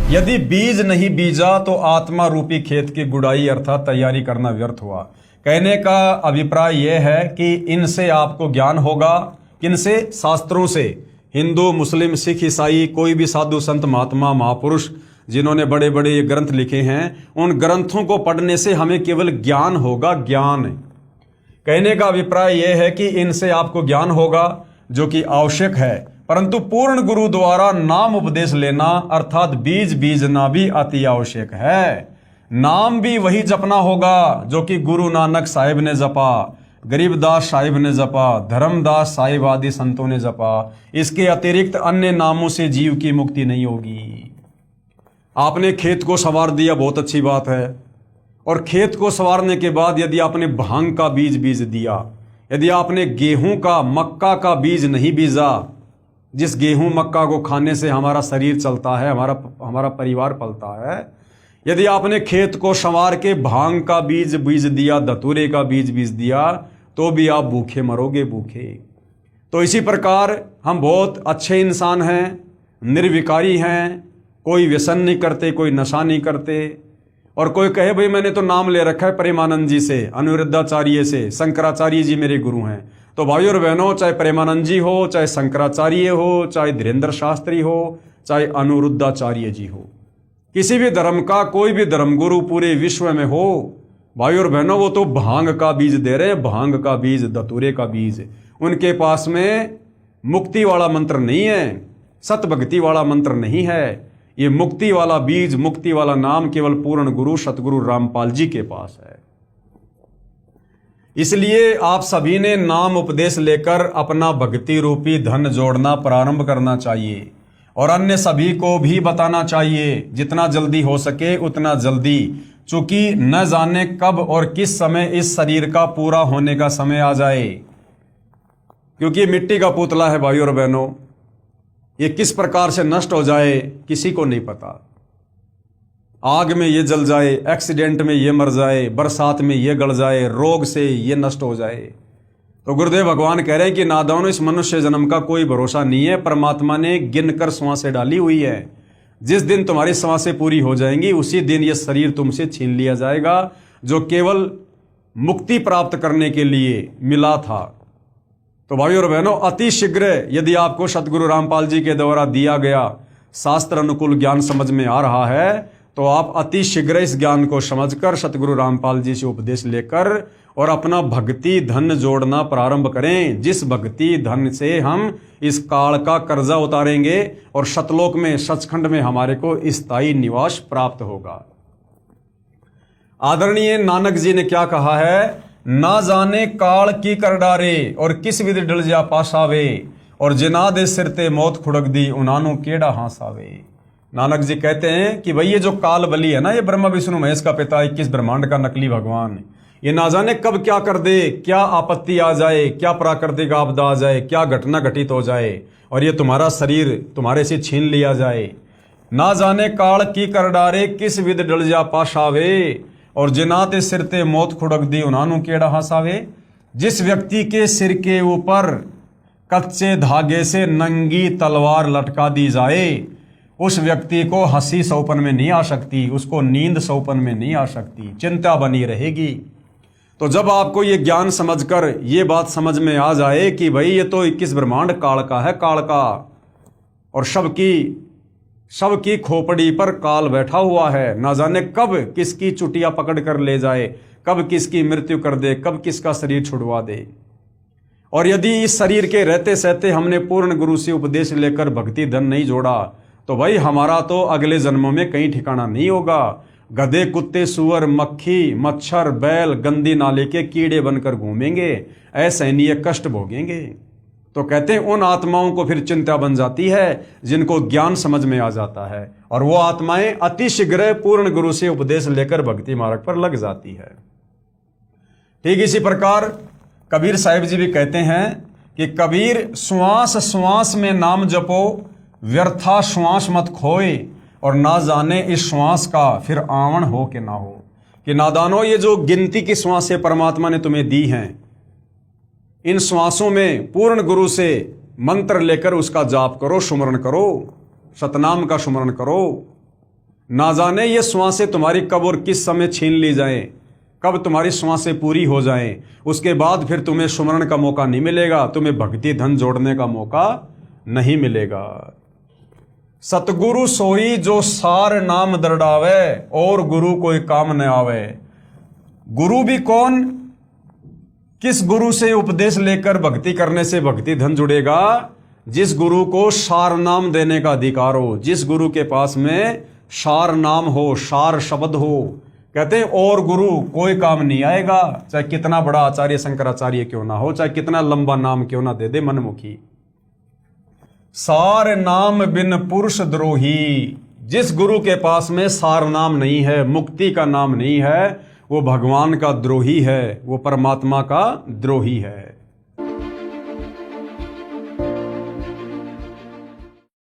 यदि बीज नहीं बीजा तो आत्मा रूपी खेत की गुड़ाई अर्थात तैयारी करना व्यर्थ हुआ। कहने का अभिप्राय यह है कि इनसे आपको ज्ञान होगा। किनसे? शास्त्रों से। हिंदू, मुस्लिम, सिख, ईसाई, कोई भी साधु संत महात्मा महापुरुष जिन्होंने बड़े बड़े ये ग्रंथ लिखे हैं, उन ग्रंथों को पढ़ने से हमें केवल ज्ञान होगा, ज्ञान। कहने का अभिप्राय यह है कि इनसे आपको ज्ञान होगा जो कि आवश्यक है, परंतु पूर्ण गुरु द्वारा नाम उपदेश लेना अर्थात बीज बीजना भी अति आवश्यक है। नाम भी वही जपना होगा जो कि गुरु नानक साहिब ने जपा, गरीबदास साहिब ने जपा, धर्मदास साहिब आदि संतों ने जपा। इसके अतिरिक्त अन्य नामों से जीव की मुक्ति नहीं होगी। आपने खेत को संवार दिया, बहुत अच्छी बात है, और खेत को संवारने के बाद यदि आपने भांग का बीज बीज दिया, यदि आपने गेहूं का, मक्का का बीज नहीं बीजा, जिस गेहूं मक्का को खाने से हमारा शरीर चलता है, हमारा परिवार पलता है, यदि आपने खेत को संवार के भांग का बीज बीज दिया, धतूरे का बीज बीज दिया, तो भी आप भूखे मरोगे, भूखे। तो इसी प्रकार हम बहुत अच्छे इंसान हैं, निर्विकारी हैं, कोई व्यसन नहीं करते, कोई नशा नहीं करते, और कोई कहे भाई मैंने तो नाम ले रखा है प्रेमानंद जी से, अनिरुद्धाचार्य से, शंकराचार्य जी मेरे गुरु हैं। तो भाइयों और बहनों, चाहे प्रेमानंद जी हो, चाहे शंकराचार्य हो, चाहे धीरेन्द्र शास्त्री हो, चाहे अनिरुद्धाचार्य जी हो, किसी भी धर्म का कोई भी धर्मगुरु पूरे विश्व में हो, भाइयों और बहनों, वो तो भांग का बीज दे रहे, भांग का बीज, धतूरे का बीज। उनके पास में मुक्ति वाला मंत्र नहीं है, सत भक्ति वाला मंत्र नहीं है। ये मुक्ति वाला बीज, मुक्ति वाला नाम केवल पूर्ण गुरु सतगुरु रामपाल जी के पास है। इसलिए आप सभी ने नाम उपदेश लेकर अपना भक्ति रूपी धन जोड़ना प्रारंभ करना चाहिए, और अन्य सभी को भी बताना चाहिए, जितना जल्दी हो सके उतना जल्दी, चूंकि न जाने कब और किस समय इस शरीर का पूरा होने का समय आ जाए, क्योंकि मिट्टी का पुतला है भाइयों और बहनों। ये किस प्रकार से नष्ट हो जाए किसी को नहीं पता। आग में ये जल जाए, एक्सीडेंट में ये मर जाए, बरसात में ये गल जाए, रोग से ये नष्ट हो जाए। तो गुरुदेव भगवान कह रहे हैं कि नादानो, इस मनुष्य जन्म का कोई भरोसा नहीं है, परमात्मा ने गिनकर श्वासें डाली हुई है। जिस दिन तुम्हारी श्वासें पूरी हो जाएंगी उसी दिन ये शरीर तुमसे छीन लिया जाएगा, जो केवल मुक्ति प्राप्त करने के लिए मिला था। तो भाइयों और बहनों, अति शीघ्र यदि आपको सतगुरु रामपाल जी के द्वारा दिया गया शास्त्र अनुकूल ज्ञान समझ में आ रहा है, तो आप अति शीघ्र इस ज्ञान को समझकर सतगुरु रामपाल जी से उपदेश लेकर और अपना भक्ति धन जोड़ना प्रारंभ करें, जिस भक्ति धन से हम इस काल का कर्जा उतारेंगे और सतलोक में, सचखंड में हमारे को स्थायी निवास प्राप्त होगा। आदरणीय नानक जी ने क्या कहा है? ना जाने काल की कर डारे और किस विधि डल जा पासावे, और जिना दे सिर ते मौत खुड़क दी उनानो केड़ा हासावे। नानक जी कहते हैं कि भाई ये जो काल बली है ना, ये ब्रह्मा विष्णु महेश का पिता, 21 ब्रह्मांड का नकली भगवान, ये ना जाने कब क्या कर दे, क्या आपत्ति आ जाए, क्या प्राकृतिक आपदा आ जाए, क्या घटना घटित हो जाए और ये तुम्हारा शरीर तुम्हारे से छीन लिया जाए। ना जाने काल की कर डारे किस विधि डल जा पासावे, और जिनाते सिर ते मौत खुड़क दी उनानु केड़ा हंसावे। जिस व्यक्ति के सिर के ऊपर कच्चे धागे से नंगी तलवार लटका दी जाए, उस व्यक्ति को हंसी सौपन में नहीं आ सकती, उसको नींद सौपन में नहीं आ सकती, चिंता बनी रहेगी। तो जब आपको ये ज्ञान समझकर ये बात समझ में आ जाए कि भाई ये तो 21 ब्रह्मांड काल का है, काल का, और सबकी खोपड़ी पर काल बैठा हुआ है, ना जाने कब किसकी चुटिया पकड़ कर ले जाए, कब किसकी मृत्यु कर दे, कब किसका शरीर छुड़वा दे। और यदि इस शरीर के रहते सहते हमने पूर्ण गुरु से उपदेश लेकर भक्ति धन नहीं जोड़ा, तो भाई हमारा तो अगले जन्मों में कहीं ठिकाना नहीं होगा। गधे, कुत्ते, सुअर, मक्खी, मच्छर, बैल, गंदी नाले के कीड़े बनकर घूमेंगे, असहनीय कष्ट भोगेंगे। तो कहते हैं उन आत्माओं को फिर चिंता बन जाती है जिनको ज्ञान समझ में आ जाता है, और वो आत्माएं अति शीघ्र पूर्ण गुरु से उपदेश लेकर भक्ति मार्ग पर लग जाती है। ठीक इसी प्रकार कबीर साहिब जी भी कहते हैं कि कबीर श्वास श्वास में नाम जपो, व्यर्था श्वास मत खोए, और ना जाने इस श्वास का फिर आवण हो कि ना हो। कि नादानो, ये जो गिनती की श्वासें परमात्मा ने तुम्हें दी हैं, इन श्वासों में पूर्ण गुरु से मंत्र लेकर उसका जाप करो, सुमरण करो, सतनाम का सुमरण करो, ना जाने ये श्वासें तुम्हारी कब और किस समय छीन ली जाएं, कब तुम्हारी श्वासें पूरी हो जाएं, उसके बाद फिर तुम्हें सुमरण का मौका नहीं मिलेगा, तुम्हें भक्ति धन जोड़ने का मौका नहीं मिलेगा। सतगुरु सोई जो सार नाम दरड़ावे, और गुरु कोई काम न आवे। गुरु भी कौन? किस गुरु से उपदेश लेकर भक्ति करने से भक्ति धन जुड़ेगा? जिस गुरु को सार नाम देने का अधिकार हो, जिस गुरु के पास में सार नाम हो, सार शब्द हो। कहते हैं और गुरु कोई काम नहीं आएगा, चाहे कितना बड़ा आचार्य शंकराचार्य क्यों ना हो, चाहे कितना लंबा नाम क्यों ना दे दे मनमुखी। सार नाम बिन पुरुष द्रोही। जिस गुरु के पास में सार नाम नहीं है, मुक्ति का नाम नहीं है, वो भगवान का द्रोही है, वो परमात्मा का द्रोही है।